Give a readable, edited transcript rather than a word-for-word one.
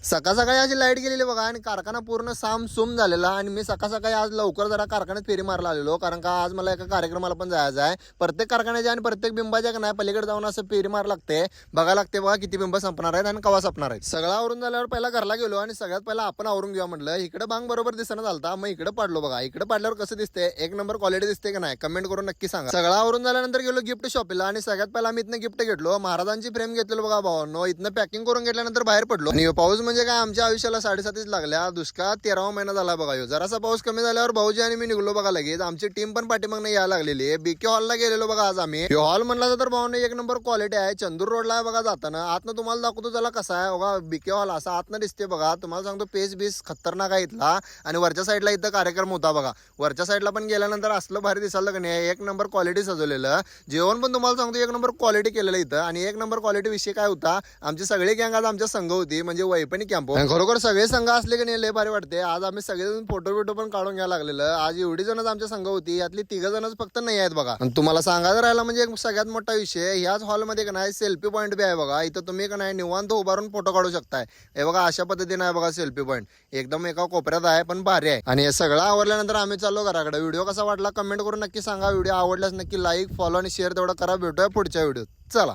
सकाळ सकाळी अशी लाईट गेलेली बघा आणि कारखाना पूर्ण सामसूम झालेला आणि मी सकाळ सकाळी आज लवकर जरा कारखान्यात फेरी मारला आलेलो कारण का आज मला एका कार्यक्रमाला पण जायचं आहे. प्रत्येक कारखान्याच्या आणि प्रत्येक बिंबाच्या का नाही पलीकडे जाऊन असं फेरी मार लागते बघा लागते बघा किती बिंब संपणार आहेत आणि कवा संपणार आहेत. सगळं आवरून झाल्यावर पहिला घरला गेलो आणि सगळ्यात पहिला आपण आवरून घेऊया म्हटलं. इकडे बांग बरोबर दिसणं झालता मग इकडे पाडलो बघा. इकडे पाडल्यावर कसं दिसते एक नंबर क्वालिटी दिसते का नाही कमेंट करून नक्की सांगा. सगळं आवरून झाल्यानंतर गेलो गिफ्ट शॉपला आणि सगळ्यात पहिला आम्ही इथनं गिफ्ट घेतलो. महाराजांची फ्रेम घेतलेलो बघा भावांनो. इथनं पॅकिंग करून घेतल्यानंतर बाहेर पडलो आणि पाऊस म्हणजे काय आमच्या आयुष्याला 7.5 लागल्या. दुष्काळ 13वा महिना झाला बघा. जरासा पाऊस कमी झाल्यावर भाऊजी आणि मी निघलो बघा लगेच. आमची टीम पण पाठीमागनं यायला लागलेली आहे. बीके हॉलला गेलेलो बघा आज आम्ही. हॉल म्हणला तर भाऊने एक नंबर क्वालिटी आहे. चंदूर रोडला आहे बघा जाताना. आतनं तुम्हाला दाखवतो त्याला कसा आहे बघा. बीके हॉल असा आतनं दिसते बघा. तुम्हाला सांगतो पेस बीस खतरनाक आहे इथला. आणि वरच्या साईडला इथं कार्यक्रम होता बघा. वरच्या साईडला पण गेल्यानंतर असलं भारी दिसायला का नाही. एक नंबर क्वालिटी सजवलेलं जेवण पण तुम्हाला सांगतो एक नंबर क्वालिटी केलेलं इथं. आणि एक नंबर क्वालिटी विषय काय होता आमची सगळी गँग आज आमच्या संघ होती म्हणजे वैपणी कॅम्प. खरोखर सगळे संघ असले की नाही लय भारी वाटते. आज आम्ही सगळेजण फोटो पण काढून घ्यायला लागलेलं. आज एवढी जणच आमच्या संघ होती यातली 3 जणच फक्त नाही आहेत बघा. तुम्हाला सांगायचं राहिला म्हणजे एक सगळ्यात मोठा विषय ह्याच हॉलमध्ये का नाही सेल्फी पॉईंट बी आहे बघा. इथं तुम्ही का नाही निवांत उभारून फोटो काढू शकताय. हे बघा अशा पद्धतीने आहे बघा सेल्फी पॉईंट. एकदम एका कोपऱ्यात आहे पण भारी आहे. आणि हे सगळं आवडल्यानंतर आम्ही चाललो घराकडे. व्हिडिओ कसा वाटला कमेंट करून नक्की सांगा. व्हिडिओ आवडल्यास नक्की लाईक फॉलो आणि शेअर तेवढं करा. भेटूया पुढच्या व्हिडिओ. चला.